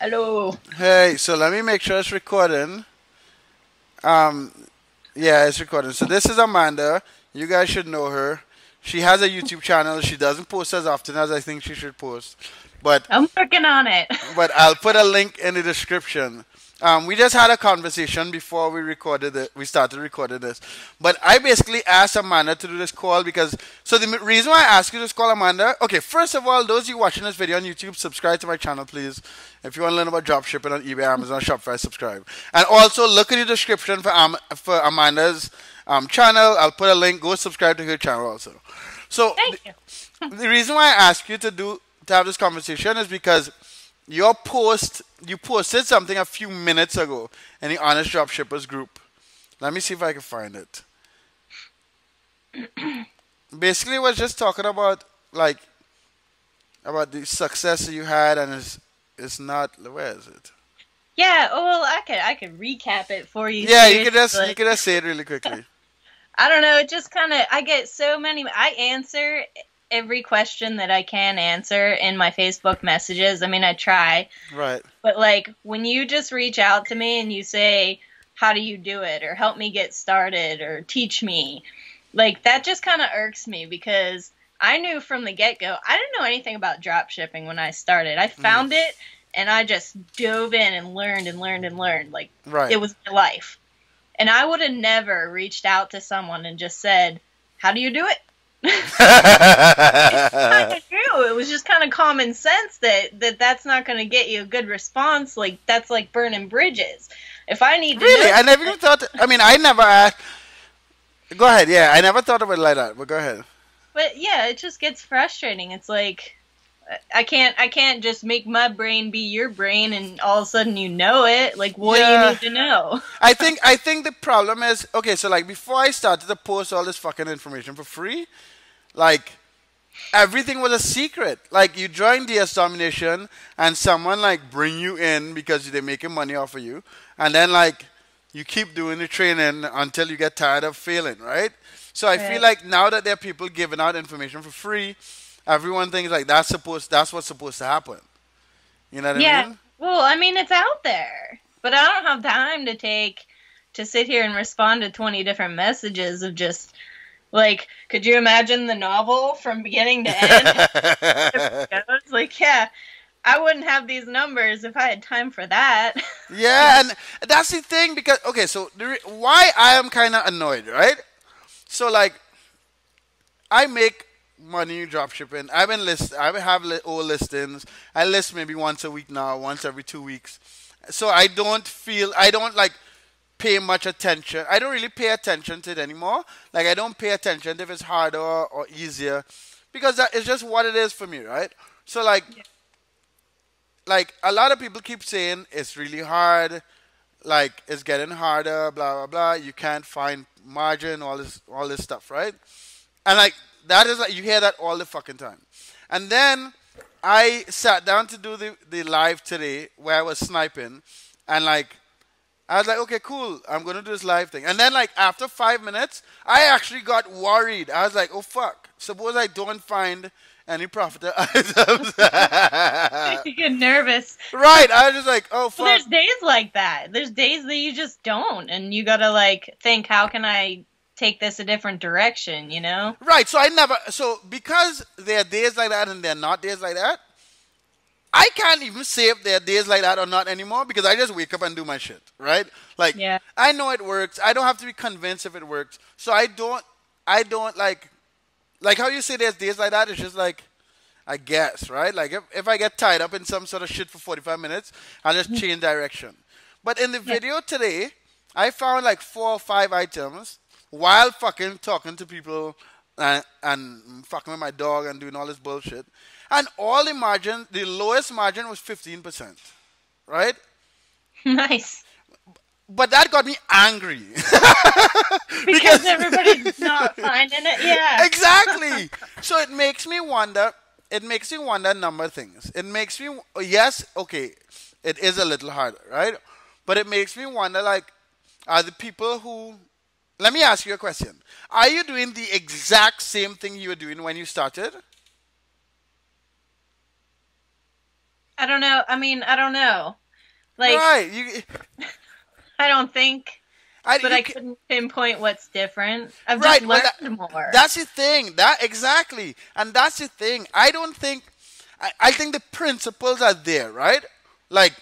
Hello. Hey, so let me make sure it's recording. Um, yeah, it's recording. So this is Amanda. You guys should know her. She has a YouTube channel. She doesn't post as often as I think she should post, but I'm working on it. I'll put a link in the description. We just had a conversation before we recorded it. We started recording this, but I basically asked Amanda to do this call because. So the reason why I asked you to call Amanda. Okay, first of all, those of you watching this video on YouTube, subscribe to my channel, please. If you want to learn about drop shipping on eBay, Amazon, Shopify, subscribe. And also look in the description for Amanda's channel. I'll put a link. Go subscribe to her channel also. So Thank you. the reason why I asked you to have this conversation is because you posted something a few minutes ago in the Honest Dropshippers group. Let me see if I can find it. Basically, it was just talking about like about the success that you had, and it's not. Where is it? Yeah, well, I could recap it for you. Yeah, Seriously. you could just say it really quickly. I don't know. It just kind of I get so many. I answer every question that I can answer in my Facebook messages. I mean, I try, Right. but like when you just reach out to me and you say, "How do you do it?" or "Help me get started," or "Teach me," like that just kind of irks me because I knew from the get go I didn't know anything about drop shipping when I started. I Mm, found it and I just dove in and learned and learned and learned. Like right. it was my life. And I would have never reached out to someone and just said, "How do you do it?" It's kind of true. It was just kind of common sense that's not going to get you a good response. Like that's like burning bridges. If I need to Really, know, I never even thought. I mean, I never asked. Go ahead. Yeah, I never thought of it like that. But go ahead. but yeah, it just gets frustrating. It's like I can't just make my brain be your brain and all of a sudden you know it. Like what do you Yeah, need to know? I think the problem is okay. So like before I started to post all this fucking information for free, like everything was a secret. Like you join DS Domination and someone like bring you in because they're making money off of you, and then like you keep doing the training until you get tired of failing, right? So I feel Right. like now that there are people giving out information for free, everyone thinks like that's what's supposed to happen. You know what I Yeah. mean? Well, I mean it's out there. But I don't have time to sit here and respond to 20 different messages of just like could you imagine the novel from beginning to end? It's like, yeah, I wouldn't have these numbers if I had time for that. You know? Yeah, and that's the thing because okay, so why I am kind of annoyed, right? So like I make money drop shipping. I have old listings. I list maybe once a week now, once every 2 weeks. So I don't like pay much attention. I don't really pay attention to it anymore. Like I don't pay attention if it's harder or easier because that is just what it is for me, right? So like a lot of people keep saying it's really hard, like it's getting harder, blah blah blah. You can't find margin, all this stuff, right? And like that is like you hear that all the fucking time. And then I sat down to do the live today where I was sniping, and like I was like, okay, cool, I'm gonna do this live thing. And then like after 5 minutes, I actually got worried. I was like, oh fuck, suppose I don't find any profit items. You get nervous. Right. I was just like, oh Well, fuck. there's days like that. There's days that you just don't, and you gotta like think, how can I take this a different direction? You know? Right. So I never. So because there are days like that and there are not days like that, I can't even say if there are days like that or not anymore because I just wake up and do my shit. Right. Like Yeah. I know it works. I don't have to be convinced if it works. So I don't. I don't like how you say there's days like that. It's just like I guess, right? Like if I get tied up in some sort of shit for 45 minutes, I'll just change direction. But in the Yeah. video today, I found like 4 or 5 items while fucking talking to people and fucking with my dog and doing all this bullshit. And all the margin, the lowest margin was 15%, right? Nice. But that got me angry. Because Because everybody's not finding it. Yeah. exactly. So it makes me wonder. It makes me wonder a number of things. It makes me yes, okay, it is a little harder, right? But it makes me wonder like, are the people who let me ask you a question. Are you doing the exact same thing you were doing when you started? I don't know. I mean, I don't know. Like, Right. I don't think, but You I couldn't pinpoint what's different. I've just right. Well, learned more. that's the thing. That exactly, and that's the thing. I don't think. I think the principles are there, right? Like,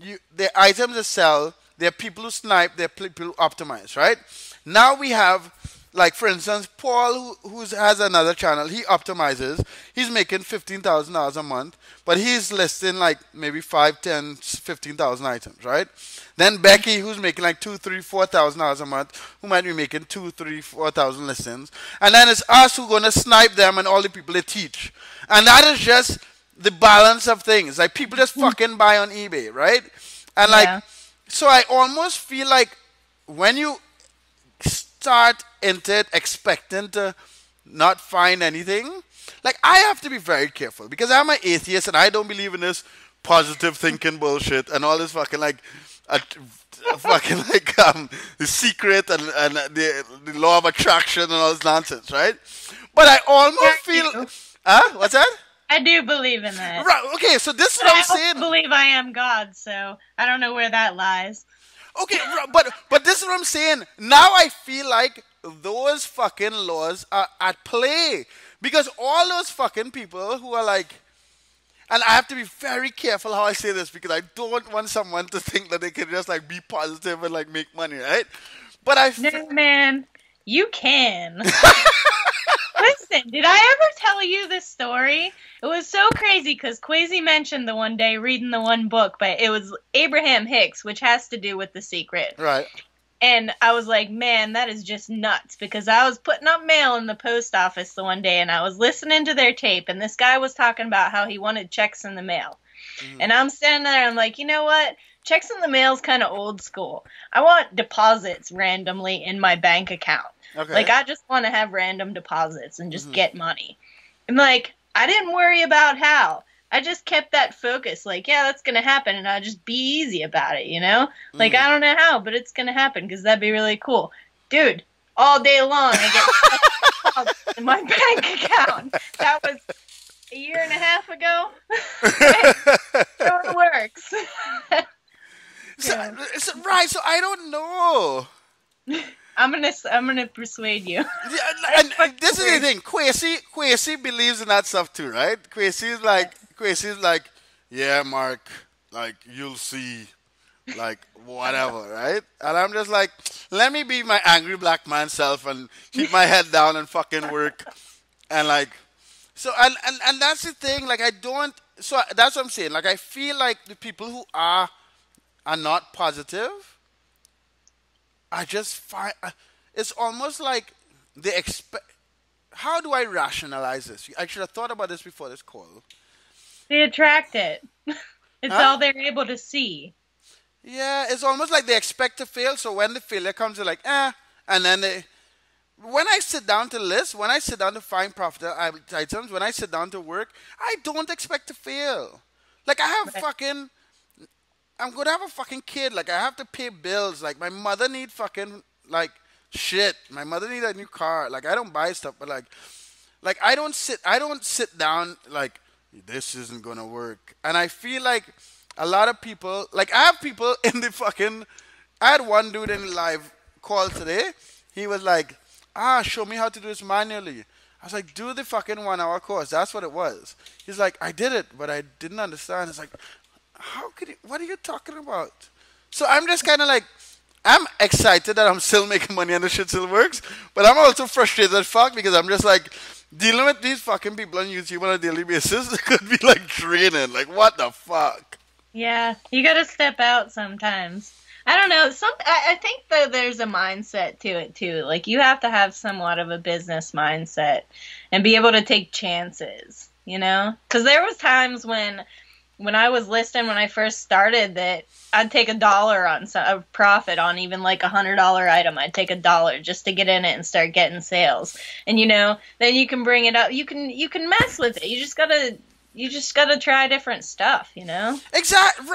the items that sell. There are people who snipe. There are people who optimize, right? Now we have, like, for instance, Paul, who has another channel. He optimizes. He's making $15,000 a month, but he's listing like maybe 5, 10, 15,000 items, right? Then Becky, who's making like 2, 3, 4,000 dollars a month, who might be making 2, 3, 4,000 listings, and then it's us who gonna snipe them and all the people they teach, and that is just the balance of things. Like, people just fucking buy on eBay, right? And like, Yeah. so I almost feel like when you start into it expecting to not find anything, like, I have to be very careful because I'm an atheist and I don't believe in this positive thinking bullshit and all this fucking like fucking like the secret and the law of attraction and all this nonsense, right? But I almost Yeah, I feel, do. what's that? I do believe in that. Right. Okay. So this is But what I I'm also saying. believe I am God, so I don't know where that lies. Okay, but this is what I'm saying. Now I feel like those fucking laws are at play because all those fucking people who are like, and I have to be very careful how I say this because I don't want someone to think that they can just like be positive and like make money, right? But No, man, you can. Listen, did I ever tell you this story? It was so crazy because Quasi mentioned the one day reading the one book, but it was Abraham Hicks, which has to do with The Secret. right. And I was like, man, that is just nuts because I was putting up mail in the post office the one day and I was listening to their tape and this guy was talking about how he wanted checks in the mail. And I'm standing there and I'm like, you know what? Checks in the mail is kind of old school. I want deposits randomly in my bank account. Okay. Like, I just want to have random deposits and just get money. And, like, I didn't worry about how. I just kept that focus. Like, yeah, that's going to happen, and I'll just be easy about it, you know? Like, I don't know how, but it's going to happen because that'd be really cool. Dude, all day long, I get deposits in my bank account. That was a year and a half ago. So it works. Right. So I don't know. I'm gonna persuade you. Yeah, and this is the thing. Quasi believes in that stuff too, right? Quasi's like, yeah, Mark, like, you'll see, like, whatever, right? And I'm just like, let me be my angry black man self and keep my head down and fucking work, and like, so and that's the thing. Like, I don't. So that's what I'm saying. Like, I feel like the people who are not positive, I just find it's almost like they expect. How do I rationalize this? I should have thought about this before this call. They attract it. It's Huh? all they're able to see. Yeah, it's almost like they expect to fail. So when the failure comes, they're like, and then they. When I sit down to list, when I sit down to find profitable items, when I sit down to work, I don't expect to fail. Like, I have Right. fucking. I'm gonna have a fucking kid. Like, I have to pay bills. Like, my mother need fucking like shit. My mother need a new car. Like, I don't buy stuff, but like I don't sit down like this isn't gonna work. And I feel like a lot of people, like, I have people in the fucking. I had one dude in the live call today. He was like, show me how to do this manually. I was like, do the fucking 1 hour course. That's what it was. He's like, I did it, but I didn't understand. It's like, how could you, what are you talking about? So I'm just kind of like, I'm excited that I'm still making money and the shit still works, but I'm also frustrated as fuck because I'm just like, dealing with these fucking people on YouTube on a daily basis could be like draining. Like, what the fuck? Yeah, you gotta step out sometimes. I don't know. I think that there's a mindset to it too. Like, you have to have somewhat of a business mindset and be able to take chances. You know, because there was times when I was listing when I first started that I'd take $1 on a profit on even like $100 item. I'd take $1 just to get in it and start getting sales. And you know, then you can bring it up. You can mess with it. You just gotta try different stuff. You know. Exactly.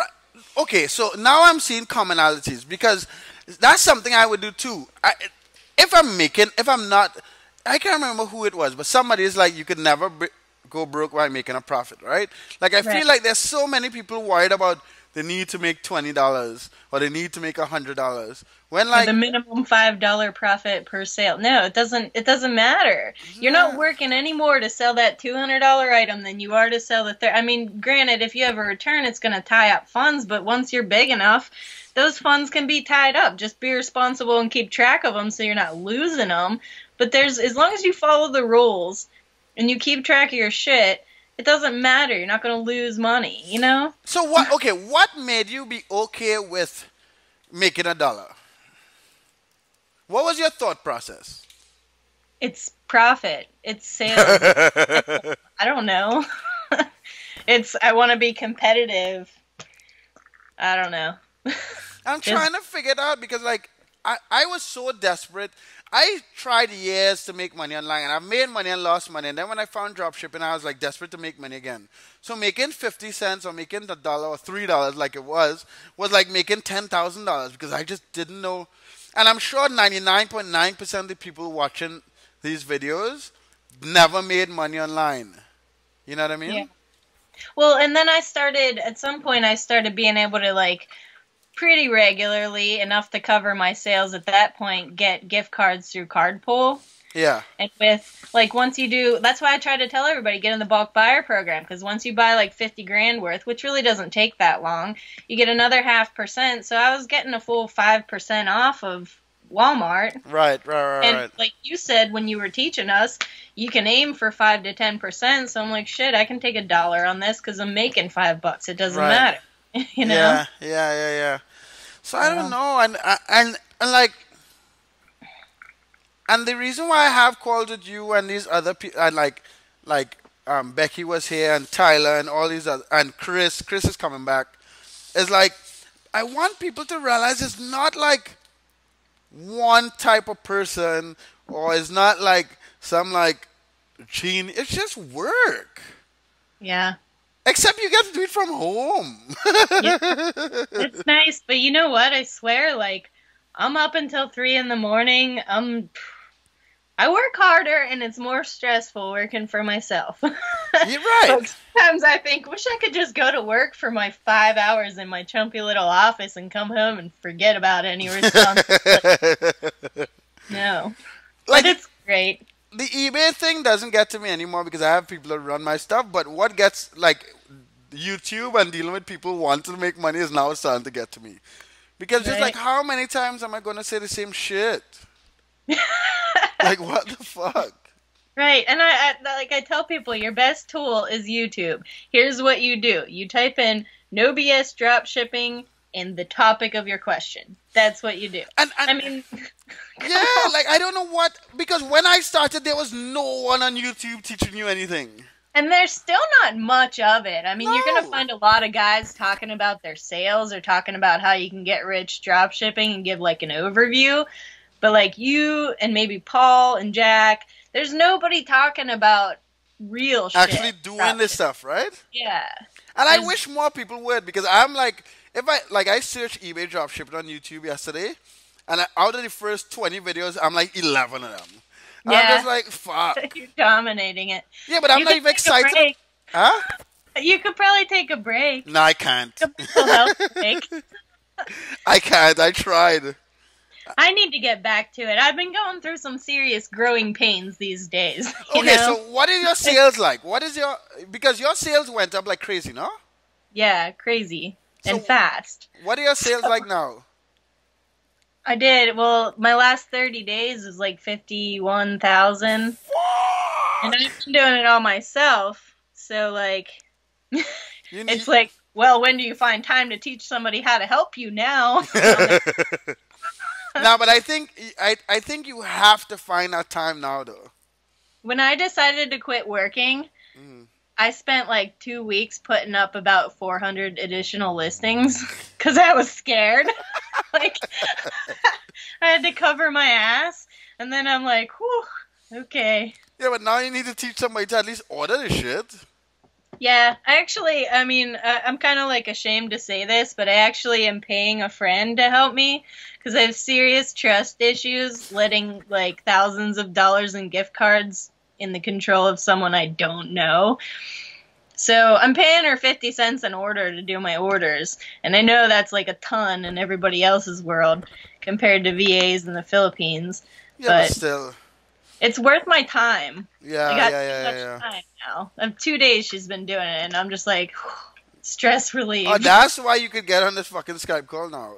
Okay, so now I'm seeing commonalities because that's something I would do too. If I'm not, I can't remember who it was, but somebody is like, you could never go broke by making a profit, right? Like I Right. feel like there's so many people worried about they need to make $20 or they need to make $100. When Or the like minimum $5 profit per sale. No, it doesn't. It doesn't matter. You're not nah, working any more to sell that $200 item than you are to sell the I mean, granted, if you have a return, it's going to tie up funds. But once you're big enough, those funds can be tied up. Just be responsible and keep track of them so you're not losing them. But there's as long as you follow the rules and you keep track of your shit, it doesn't matter. You're not going to lose money. You know. so what? Okay, what made you be okay with making $1? What was your thought process? It's profit. It's sales. I don't know. I want to be competitive. I don't know. I'm trying to figure it out because like I was so desperate. I tried years to make money online and I've made money and lost money. And then when I found dropshipping, I was like desperate to make money again. So making 50 cents or making $1 or $3 like it was like making $10,000 because I just didn't know. And I'm sure 99.9% of the people watching these videos never made money online. You know what I mean? Yeah. Well, and then at some point I started being able to like pretty regularly, enough to cover my sales at that point, get gift cards through Card Pull. Yeah. And with like once you do, that's why I try to tell everybody get in the bulk buyer program, because once you buy like 50 grand worth, which really doesn't take that long, you get another 0.5%. So I was getting a full 5% off of Walmart. Right. And like you said when you were teaching us, you can aim for 5 to 10%. So I'm like, shit, I can take $1 on this because I'm making $5. It doesn't matter, you know? Yeah. So I don't know, and like, and the reason why I have called it you and these other people, and like Becky was here and Tyler and all these other, and Chris is coming back, is like I want people to realize it's not like one type of person or it's not like some like gene. It's just work. Yeah. Except you get to do it from home. Yeah. It's nice, but you know what? I swear, like, I'm up until 3 in the morning. I work harder, and it's more stressful working for myself. You're right. But sometimes I think, wish I could just go to work for my 5 hours in my chumpy little office and come home and forget about any responsibility. No. Like, but it's great. The eBay thing doesn't get to me anymore because I have people that run my stuff. But what gets, like, YouTube and dealing with people wanting to make money is now starting to get to me. Because just like, how many times am I going to say the same shit? Like, what the fuck? Right, and I tell people, your best tool is YouTube. Here's what you do. You type in no BS drop shipping in the topic of your question. That's what you do. And I mean... yeah, like, I don't know what... Because when I started, there was no one on YouTube teaching you anything. And there's still not much of it. I mean, No. You're going to find a lot of guys talking about their sales or talking about how you can get rich drop shipping and give, like, an overview. But, like, you and maybe Paul and Jack, there's nobody talking about real shit. Actually doing this stuff, right? Yeah. And I wish more people would, because I'm like... I searched eBay dropshipping on YouTube yesterday, and out of the first 20 videos, I'm like 11 of them. Yeah. I'm just like, fuck. You're dominating it. Yeah, but I'm not even excited. Huh? You could probably take a break. No, I can't. A mental health break. I can't. I tried. I need to get back to it. I've been going through some serious growing pains these days. Okay, so what is your sales like? Because your sales went up like crazy, no? Yeah, crazy. And So fast. What are your sales like now? I did. Well, my last 30 days was like 51,000. And I've been doing it all myself. So, like, it's like, well, when do you find time to teach somebody how to help you now? No, but I think you have to find that time now, though. When I decided to quit working, I spent like 2 weeks putting up about 400 additional listings because I was scared. Like, I had to cover my ass, and then I'm like, whew, okay. Yeah, but now you need to teach somebody to at least order the shit. Yeah, I'm kind of like ashamed to say this, but I actually am paying a friend to help me because I have serious trust issues letting like thousands of dollars in gift cards in the control of someone I don't know. So I'm paying her 50 cents an order to do my orders. And I know that's like a ton in everybody else's world compared to VAs in the Philippines. Yeah, but But still. it's worth my time. Yeah, I got yeah, too yeah, much yeah. time now. 2 days she's been doing it, and I'm just like, stress relieved. Oh, that's why you could get on this fucking Skype call now.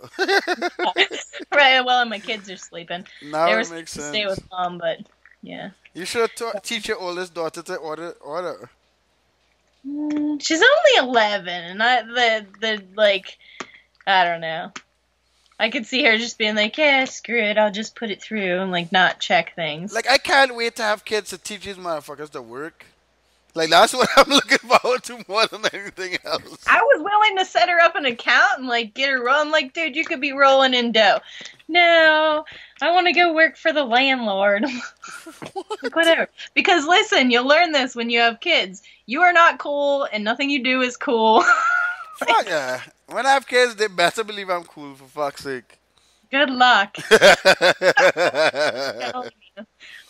Right, well, and my kids are sleeping. Now They were it makes supposed to sense. stay with mom, but yeah. You should teach your oldest daughter to order. She's only 11, and I don't know. I could see her just being like, yeah, screw it, I'll just put it through and like not check things. Like, I can't wait to have kids to teach these motherfuckers to work. Like, that's what I'm looking forward to more than anything else. I was willing to set her up an account and like get her rolling. Like, dude, you could be rolling in dough. No, I want to go work for the landlord. Like, whatever. Because listen, you'll learn this when you have kids. You are not cool, and nothing you do is cool. Fuck yeah. When I have kids, they better believe I'm cool, for fuck's sake. Good luck.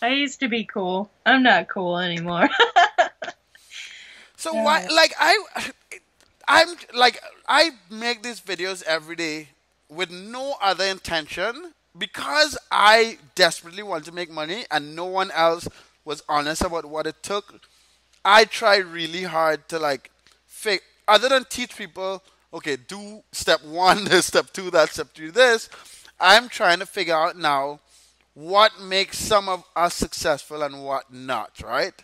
I used to be cool. I'm not cool anymore. So why, like, I'm like, I make these videos every day with no other intention because I desperately want to make money and no one else was honest about what it took. I try really hard to like other than teach people, okay, do step 1 this, step 2 that, step 3 this. I'm trying to figure out now what makes some of us successful and what not, right?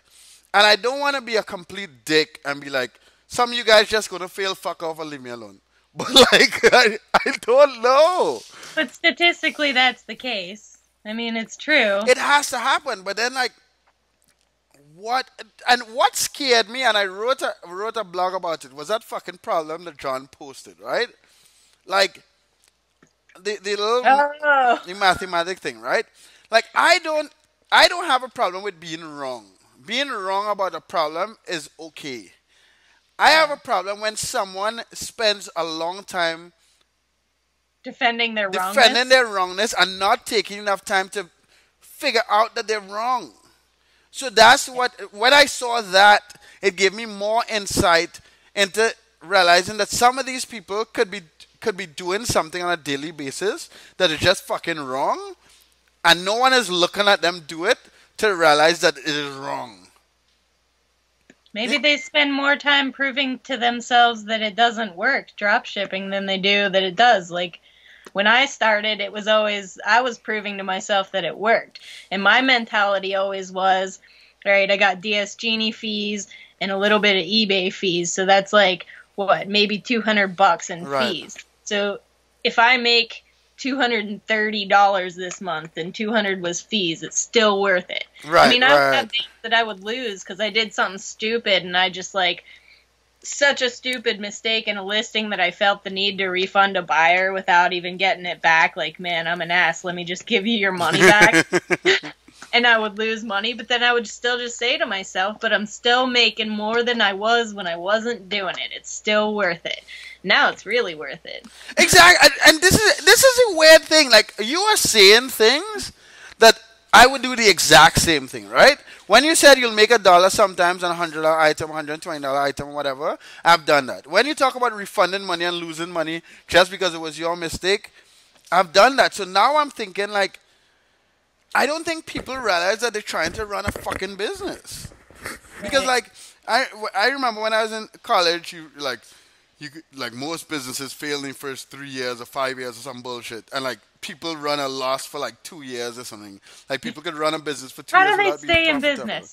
And I don't want to be a complete dick and be like, some of you guys just going to fail, fuck off, and leave me alone. But like, I don't know. But statistically, that's the case. I mean, it's true. It has to happen. But then like, what scared me, and I wrote a blog about it, was that fucking problem that John posted, right? Like, the little the mathematic thing, right? Like, I don't have a problem with being wrong. Being wrong about a problem is okay. I have a problem when someone spends a long time defending their wrongness and not taking enough time to figure out that they're wrong. So that's when I saw that, it gave me more insight into realizing that some of these people could be doing something on a daily basis that is just fucking wrong, and no one is looking at them do it to realize that it is wrong. Maybe they spend more time proving to themselves that it doesn't work, drop shipping, than they do that it does. Like, when I started, it was always, I was proving to myself that it worked. And my mentality always was, all right, I got dsgenie fees and a little bit of eBay fees. So that's like, what, maybe $200 in fees. So if I make $230 this month and $200 was fees, it's still worth it. I mean, I would have things that I would lose because I did something stupid and I just like such a stupid mistake in a listing that I felt the need to refund a buyer without even getting it back. Like, man, I'm an ass. Let me just give you your money back. And I would lose money, but then I would still just say to myself, but I'm still making more than I was when I wasn't doing it. It's still worth it. Now it's really worth it. Exactly. And this is a weird thing. Like, you are saying things that I would do the exact same thing, right? When you said you'll make $1 sometimes on a $100 item, $120 item, whatever, I've done that. When you talk about refunding money and losing money just because it was your mistake, I've done that. So now I'm thinking, like, I don't think people realize that they're trying to run a fucking business. Because, like, I remember when I was in college, like most businesses fail in the first 3 years or 5 years or some bullshit, and like people run a loss for like 2 years or something. Like, people could run a business for 2 years. How do they stay in business?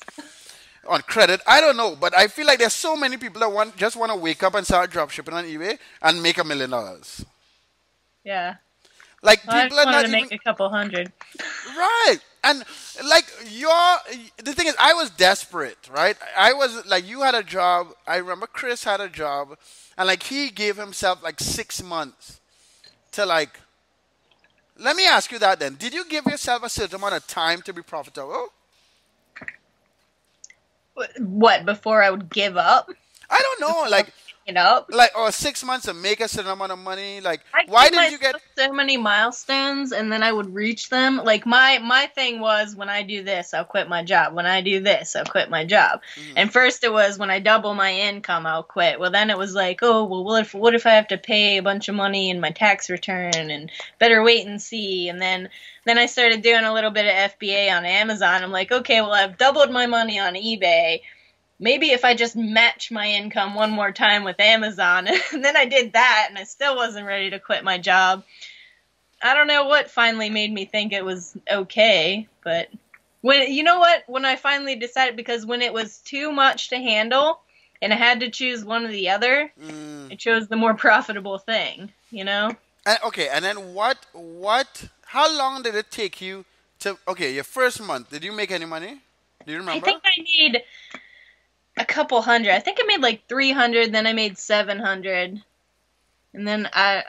On credit, I don't know, but I feel like there's so many people that just want to wake up and start dropshipping on eBay and make $1 million. Yeah. Like, well, people are not to make even, a couple hundred. Right. And like, the thing is, I was desperate, right? I was like, you had a job. I remember Chris had a job, and like, he gave himself like 6 months to like, let me ask you that then. Did you give yourself a certain amount of time to be profitable? What, before I would give up? I don't know. Like, it up. Like, or 6 months to make a certain amount of money. Like, I why gave did you get? myself so many milestones, and then I would reach them. Like my thing was, when I do this, I'll quit my job. When I do this, I'll quit my job. Mhm. And first it was, when I double my income, I'll quit. Well, then it was like, oh, well, what if I have to pay a bunch of money in my tax return, and better wait and see. And then I started doing a little bit of FBA on Amazon. I'm like, okay, well, I've doubled my money on eBay. Maybe if I just match my income one more time with Amazon. And then I did that, and I still wasn't ready to quit my job. I don't know what finally made me think it was okay, but you know what? When I finally decided, because when it was too much to handle and I had to choose one or the other, I chose the more profitable thing, you know? And okay, and then how long did it take you to, okay, your first month, did you make any money? Do you remember? I think I made a couple hundred. I think I made like 300, then I made 700. And then I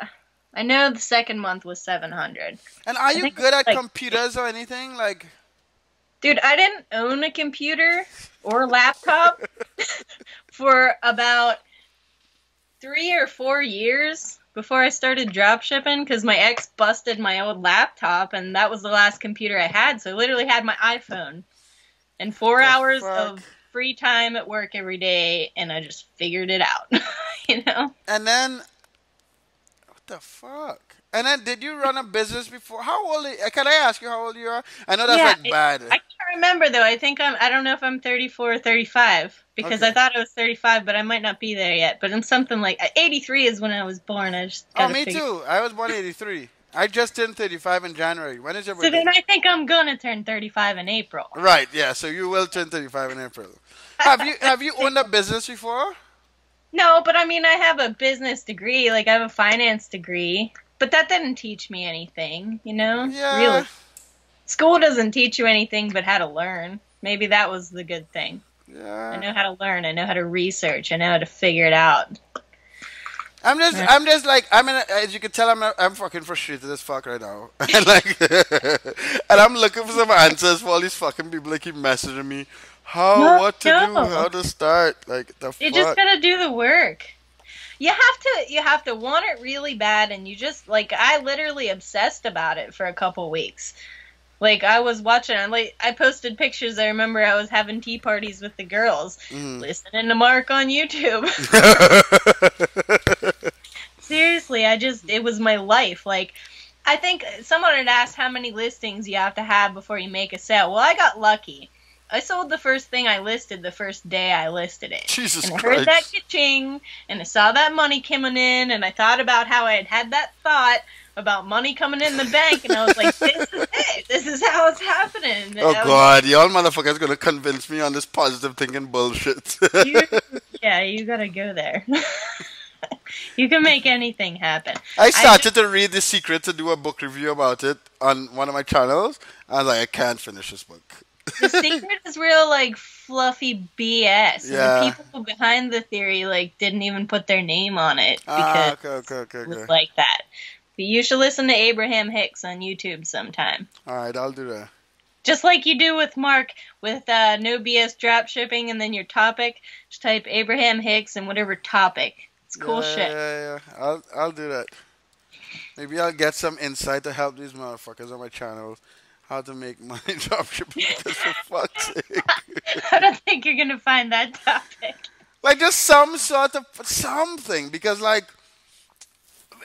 know the second month was 700. And are you think good at like- computers or anything? Like, Dude, I didn't own a computer or laptop for about 3 or 4 years before I started drop shipping, because my ex busted my old laptop, and that was the last computer I had. So I literally had my iPhone and 4 hours of free time at work every day, and I just figured it out, you know? and then, what the fuck? And then, did you run a business before? How old? Can I ask you how old you are? I know that's bad. I can't remember though. I don't know if I'm 34 or 35, because Okay. I thought I was 35, but I might not be there yet. But I'm something like 83 is when I was born. I just Oh, gotta me figure. too. I was born in 83. I just turned 35 in January. When is your So birthday? then I think I'm gonna turn 35 in April. Right, yeah, so you will turn 35 in April. Have you owned a business before? No, but I mean, I have a business degree. Like, I have a finance degree, but that didn't teach me anything, you know? Yeah. Really. School doesn't teach you anything but how to learn. Maybe that was the good thing. I Yeah. know how to learn. I know how to research. I know how to figure it out. I'm just like, as you can tell, I'm fucking frustrated as fuck right now. And like, and I'm looking for some answers for all these fucking people that keep messaging me. What to do, how to start, like, the fuck. You just gotta do the work. You have to want it really bad, and you just, like, I literally obsessed about it for a couple weeks. Like, I was watching, I posted pictures. I remember I was having tea parties with the girls, listening to Mark on YouTube. Seriously, it was my life. Like, I think someone had asked how many listings you have to have before you make a sale. Well, I got lucky. I sold the first thing I listed the first day I listed it. Jesus and I Christ. heard that ka-ching, and I saw that money coming in, and I thought about how I had that thought about money coming in the bank, and I was like, this is it. This is how it's happening. Oh God, y'all motherfuckers gonna convince me on this positive thinking bullshit. You gotta go there. You can make anything happen. I started to read The Secret to do a book review about it on one of my channels. I was like, I can't finish this book. The Secret is real, like, fluffy BS. Yeah. And the people behind the theory, like, didn't even put their name on it because Okay. it was like that. But you should listen to Abraham Hicks on YouTube sometime. Alright, I'll do that. Just like you do with Mark, with no BS drop shipping, and then your topic, just type Abraham Hicks and whatever topic. It's cool shit. Yeah. I'll do that. Maybe I'll get some insight to help these motherfuckers on my channel how to make money dropshipping. Because for fuck's sake. I don't think you're gonna find that topic. Like, just some sort of something. Because, like,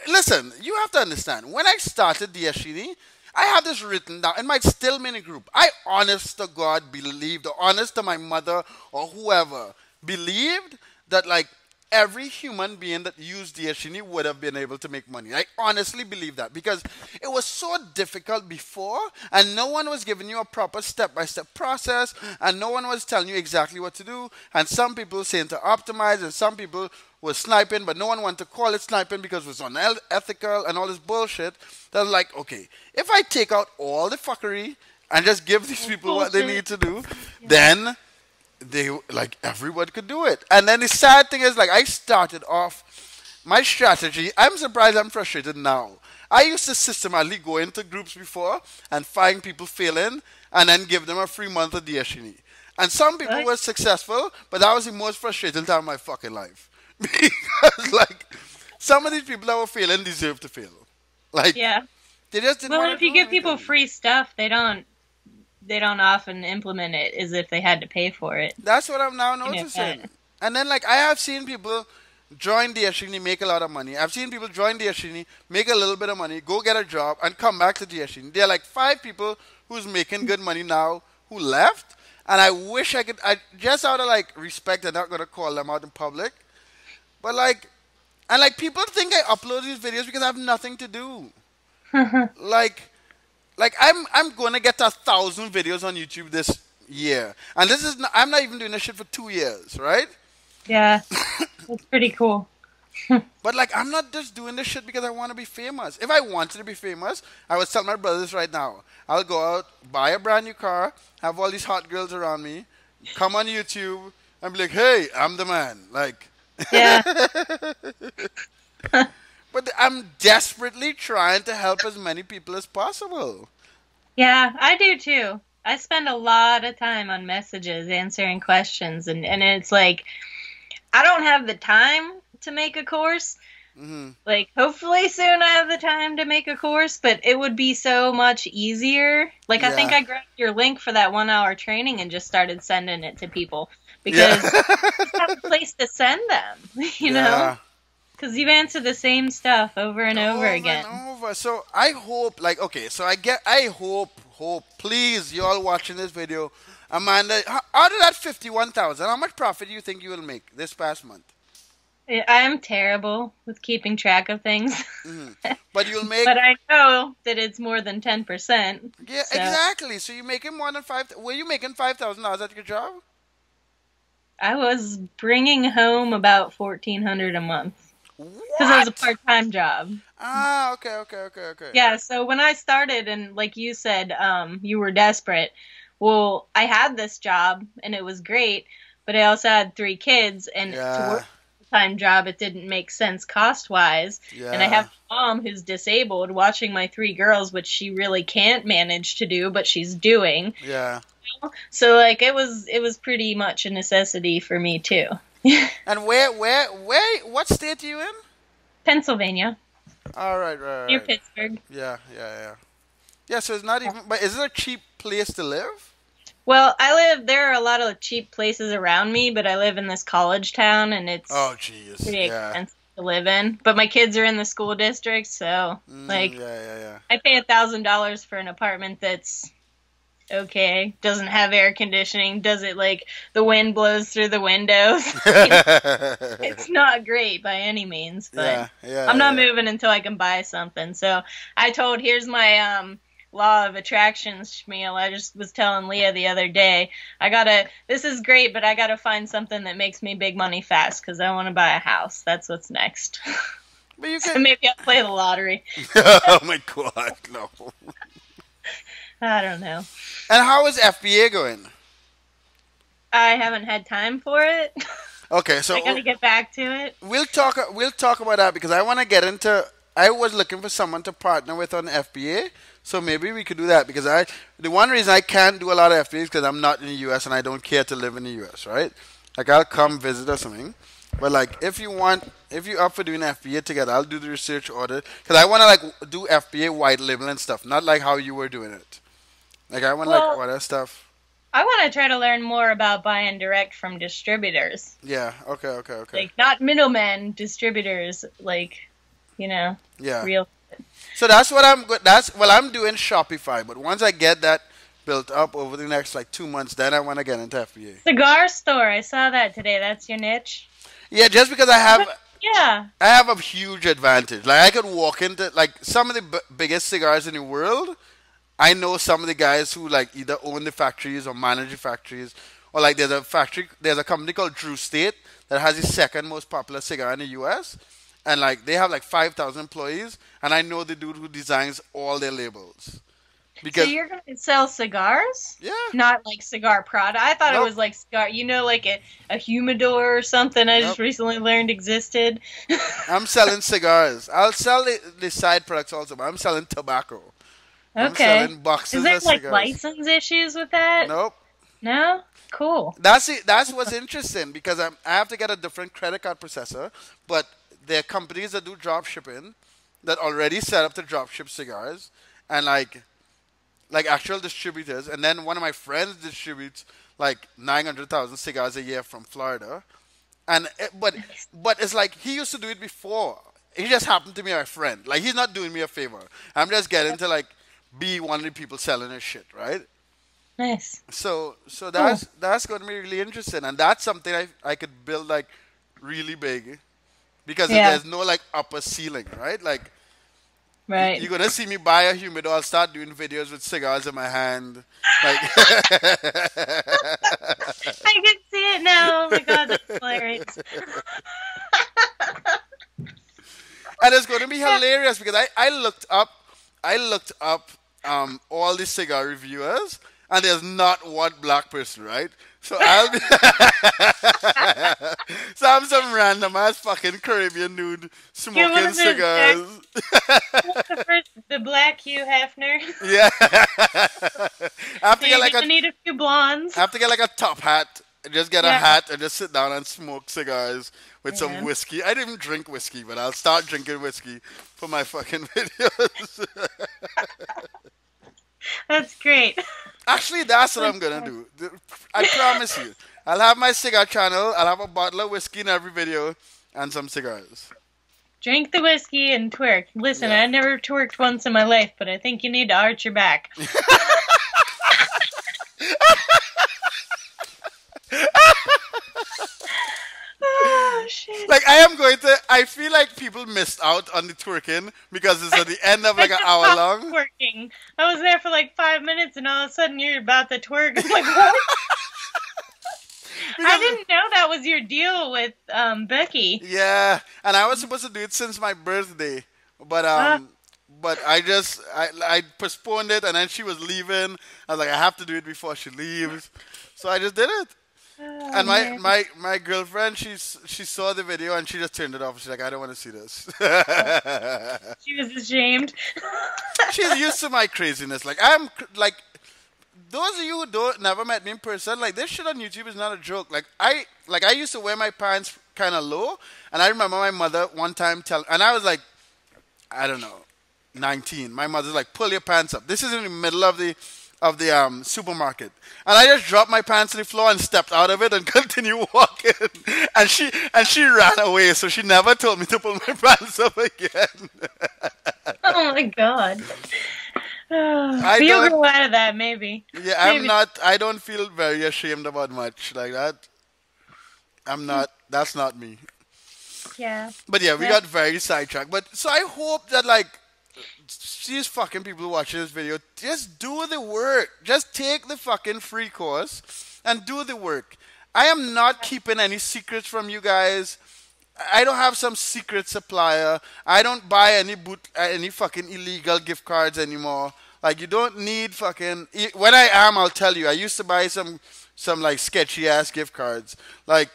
listen, you have to understand. When I started dsgenie, I had this written down in my still mini group. I honest to God believed, or honest to my mother or whoever, believed that, like, every human being that used dsgenie would have been able to make money. I honestly believe that because it was so difficult before, and no one was giving you a proper step-by-step process, and no one was telling you exactly what to do, and some people were saying to optimize, and some people were sniping, but no one wanted to call it sniping because it was unethical and all this bullshit. They're like, okay, if I take out all the fuckery and just give these people what they need to do, then everyone could do it. And then the sad thing is, like, I started off my strategy. I'm surprised I'm frustrated now. I used to systematically go into groups before and find people failing and then give them a free month of dsgenie. And some people were successful, but that was the most frustrating time of my fucking life. Because like some of these people that were failing deserve to fail. Like Yeah. they just didn't Well, want if to you do give people anything. free stuff, they don't often implement it as if they had to pay for it. That's what I'm now You know noticing. that. And then like I have seen people join dsgenie, make a lot of money. I've seen people join dsgenie, make a little bit of money, go get a job, and come back to dsgenie. There are like 5 people who's making good money now who left. And I wish I could. I just out of like respect, I'm not gonna call them out in public. But like, and like people think I upload these videos because I have nothing to do. Like, I'm gonna get 1,000 videos on YouTube this year, and this is not, I'm not even doing this shit for 2 years, right? Yeah. That's pretty cool. But like, I'm not just doing this shit because I want to be famous. If I wanted to be famous, I would tell my brothers right now. I'll go out, buy a brand new car, have all these hot girls around me, come on YouTube, and be like, "Hey, I'm the man." Like, Yeah. but I'm desperately trying to help as many people as possible. Yeah, I do too. I spend a lot of time on messages answering questions, and it's like I don't have the time to make a course. Hmm. Like, hopefully soon I have the time to make a course, but it would be so much easier. Like, I think Yeah. I grabbed your link for that 1 hour training and just started sending it to people Yeah. because you have a place to send them, you know? Yeah. Because you answer the same stuff over and over again. And over. So I hope, like, okay, so I hope, please, you all watching this video, Amanda, out of that 51,000, how much profit do you think you will make this past month? I am terrible with keeping track of things. Hmm. But you'll make, But I know that it's more than 10%. yeah, So exactly. So you're making more than were you making $5,000 at your job? I was bringing home about $1,400 a month because it was a What? part-time job. Ah, okay. Yeah, so when I started, and like you said, you were desperate. Well, I had this job and it was great, but I also had 3 kids, and to work Yeah, a full-time job, it didn't make sense cost-wise. And I yeah, have a mom who's disabled watching my 3 girls, which she really can't manage to do, but she's doing. yeah. So like it was pretty much a necessity for me too. And what state are you in? Pennsylvania, All right, near right. Pittsburgh. Yeah. Yeah, so it's not even, but is it a cheap place to live? Well, there are a lot of cheap places around me, but I live in this college town and it's Oh, jeez. pretty Yeah. expensive to live in. But my kids are in the school district, so like Yeah. I pay $1,000 for an apartment that's okay, doesn't have air conditioning, does it like the wind blows through the windows. It's not great by any means, but Yeah. I'm not moving until I can buy something. So here's my law of attraction schmeal. I just was telling Leah the other day, this is great, but I gotta find something that makes me big money fast because I want to buy a house. That's what's next. But you So can. maybe I'll play the lottery. Oh my God, no. I don't know. And how is FBA going? I haven't had time for it. Okay, so I gotta get back to it. we'll talk about that because I want to get into. I was looking for someone to partner with on FBA, so maybe we could do that because the one reason I can't do a lot of FBA is because I'm not in the US and I don't care to live in the US, right? Like I'll come visit or something, but like if you're up for doing FBA together, I'll do the research order because I want to like do FBA white label and stuff, not like how you were doing it. Like I want to like Well, order stuff. I want to try to learn more about buying direct from distributors. Yeah. Okay. Like, not middlemen, distributors, like, Yeah. real. So that's what I'm doing Shopify, but once I get that built up over the next like 2 months, then I want to get into FBA. Cigar store, I saw that today. That's your niche? Yeah, just because Yeah. I have a huge advantage. Like I could walk into like some of the biggest cigars in the world. I know some of the guys who like either own the factories or manage the factories, or like there's a company called Drew State that has the second most popular cigar in the U.S. and like they have like 5,000 employees, and I know the dude who designs all their labels. So Because you're going to sell cigars? yeah, Not like cigar product. I thought it nope, was like cigar, like a humidor or something I nope. just recently learned existed. I'm selling cigars. I'll sell the side products also, but I'm selling tobacco. I'm Okay. selling boxes Is there of like cigars. license issues with that? Nope. No? Cool. That's it. That's what's interesting because I have to get a different credit card processor, but there are companies that do drop shipping that already set up to drop ship cigars and like actual distributors. And then one of my friends distributes like 900,000 cigars a year from Florida. And but it's like he used to do it before. He just happened to be my friend. Like he's not doing me a favor. I'm just getting to like be one of the people selling his shit, right? Nice. So Cool. that's going to be really interesting, and that's something I could build like really big because Yeah. there's no like upper ceiling, right? Like Right. you're gonna see me buy a humidor, I'll start doing videos with cigars in my hand, like, I can see it now. Oh my god, that's hilarious. and it's going to be hilarious because I looked up all the cigar reviewers, and there's not one black person, right? So I'll be so I'm some random ass fucking Caribbean dude You're smoking one of the cigars. the black Hugh Hefner. Yeah, I have to get You're like gonna a need a few blondes. I have to get like a top hat. And just get a Yeah. hat and just sit down and smoke cigars with some Man. whiskey. I didn't even drink whiskey, but I'll start drinking whiskey for my fucking videos. That's great. Actually, that's what I'm gonna do. I promise you. I'll have my cigar channel. I'll have a bottle of whiskey in every video and some cigars. Drink the whiskey and twerk. Listen, Yeah. I never twerked once in my life, but I think you need to arch your back. Oh, shit. Like I am going to. I feel like people missed out on the twerking because it's at the end of like I an just hour stopped long. twerking. I was there for like 5 minutes, and all of a sudden you're about to twerk. I'm like, what? I Because- didn't know that was your deal with Becky. Yeah, and I was supposed to do it since my birthday, but but I postponed it, and then she was leaving. I was like, I have to do it before she leaves, so I just did it. Oh, And man. my girlfriend, she saw the video and she just turned it off. She's like, I don't want to see this. She was ashamed. She's used to my craziness. Like like those of you who don't never met me in person, like this shit on YouTube is not a joke. Like I used to wear my pants kind of low, and I remember my mother one time and I was like, I don't know, 19. My mother's like, pull your pants up. This is in the middle of the supermarket, and I just dropped my pants to the floor and stepped out of it and continued walking. And she ran away, so she never told me to pull my pants up again. Oh my god. I You'll don't- grow out of that, maybe. Yeah, I'm Maybe. not. I don't feel very ashamed about much like that. I'm not. That's not me. Yeah. But yeah, we Yeah. got very sidetracked. But so I hope that like these fucking people watching this video just do the work. Just take the fucking free course and do the work. I am not keeping any secrets from you guys. I don't have some secret supplier. I don't buy any fucking illegal gift cards anymore. Like you don't need fucking. When I am, I'll tell you. I used to buy some like sketchy ass gift cards. Like,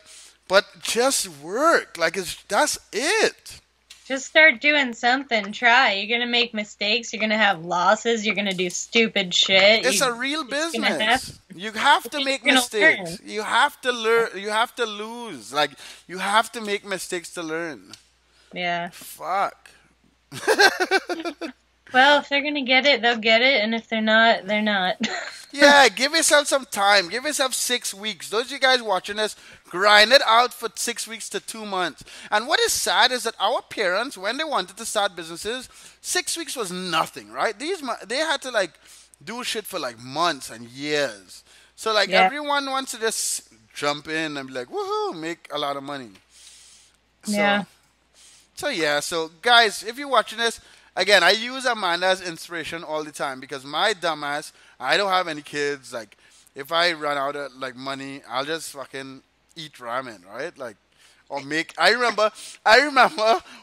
but just work. Like that's it. Just start doing something. Try. You're gonna make mistakes. You're gonna have losses. You're gonna do stupid shit. It's You- a real gonna business. You have to make You're gonna mistakes. learn. You have to learn. You have to lose. Like you have to make mistakes to learn. Yeah. Fuck. Well, if they're gonna get it, they'll get it, and if they're not, they're not. Yeah, give yourself some time. Give yourself 6 weeks. Those of you guys watching this, grind it out for 6 weeks to 2 months. And what is sad is that our parents, when they wanted to start businesses, 6 weeks was nothing, right? They had to like do shit for like months and years. So like Yeah. everyone wants to just jump in and be like, woohoo, make a lot of money. So, Yeah. So yeah, so guys, if you're watching this, again, I use Amanda as inspiration all the time because my dumbass, I don't have any kids. Like, if I run out of like money, I'll just fucking eat ramen, right? Like, or make. I remember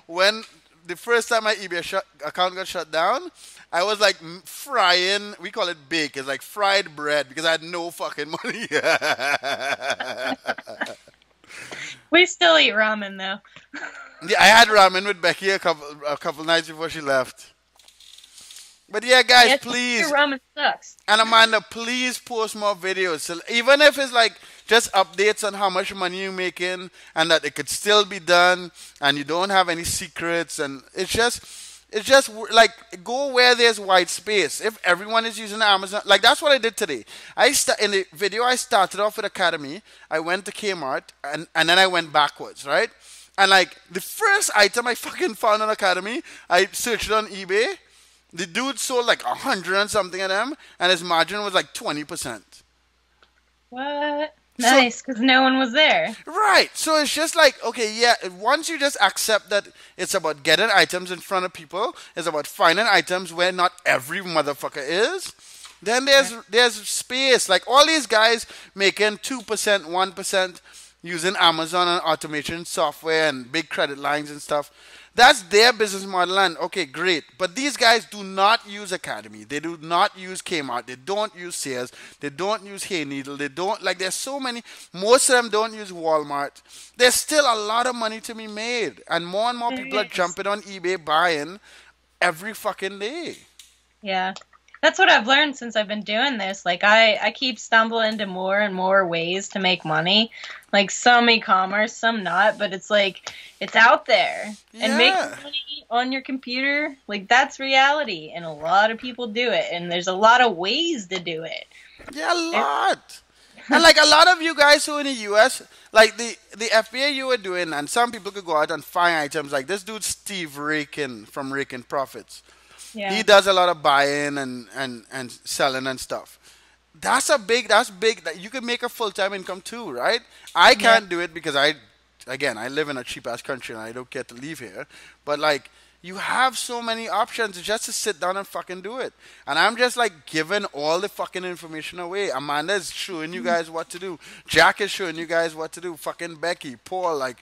when the first time my eBay account got shut down, I was like frying. We call it bake. It's like fried bread because I had no fucking money. We still eat ramen though. Yeah, I had ramen with Becky a couple nights before she left. But yeah, guys, Yeah, please. your ramen sucks. And Amanda, please post more videos. So even if it's like just updates on how much money you're making and that it could still be done and you don't have any secrets and it's just like go where there's white space. If everyone is using Amazon, like that's what I did today. In the video I started off with Academy. I went to Kmart and then I went backwards, right? And like the first item I fucking found on Academy, I searched it on eBay. The dude sold like 100 and something of them, and his margin was like 20%. What? Nice, because no one was there. Right. So it's just like, okay, yeah, once you just accept that it's about getting items in front of people, it's about finding items where not every motherfucker is, then there's space. Like all these guys making 2%, 1% using Amazon and automation software and big credit lines and stuff. That's their business model, and okay, great. But these guys do not use Academy. They do not use Kmart. They don't use Sears. They don't use Hay Needle. They don't, like, there's so many. Most of them don't use Walmart. There's still a lot of money to be made. And more people are jumping on eBay buying every fucking day. Yeah. That's what I've learned since I've been doing this. Like, I keep stumbling into more and more ways to make money. Like, some e-commerce, some not. But it's like, it's out there. Yeah. And making money on your computer, like, that's reality. And a lot of people do it. And there's a lot of ways to do it. Yeah, a lot. And, like, a lot of you guys who are in the U.S., like, the FBA you were doing, and some people could go out and find items. Like, this dude, Steve Rakin from Rakin Profits. Yeah. He does a lot of buying and selling and stuff. That's big. That you could make a full-time income too, right? I can't do it because I live in a cheap-ass country and I don't get to leave here. But like, you have so many options just to sit down and fucking do it. And I'm just like giving all the fucking information away. Amanda is showing you guys what to do. Jack is showing you guys what to do. Fucking Becky, Paul, like,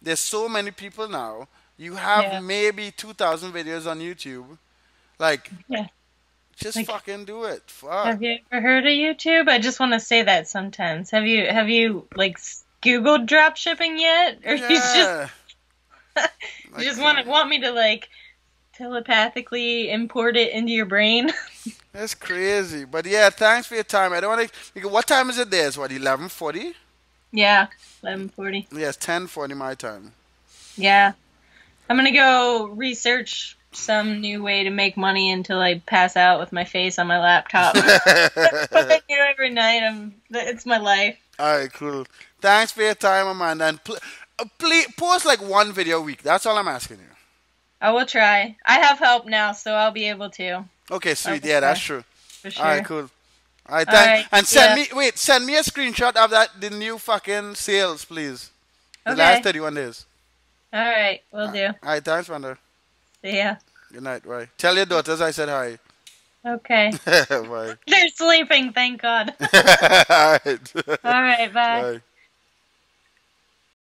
there's so many people now. You have maybe 2,000 videos on YouTube. Like, just like, fucking do it. Fuck. Have you ever heard of YouTube? I just want to say that sometimes. Have you like Googled drop shipping yet? Or you just you just want me to like telepathically import it into your brain? That's crazy. But yeah, thanks for your time. I don't want to. What time is it there? It's what, 11:40? Yeah, 11:40. Yeah, it's 10:40 my time. Yeah, I'm gonna go research some new way to make money until I pass out with my face on my laptop. That's what I do every night. It's my life. All right, cool. Thanks for your time, Amanda. And please post like one video a week. That's all I'm asking you. I will try. I have help now, so I'll be able to. Okay, sweet. Yeah, that's true. For sure. All right, cool. All right, thanks. And send me a screenshot of the new fucking sales, please. The last 31 days. All right, will do. All right, thanks, Amanda. See ya. Good night. Bye. Tell your daughters I said hi. Okay. Bye. They're sleeping, thank God. All right. All right, bye. Bye.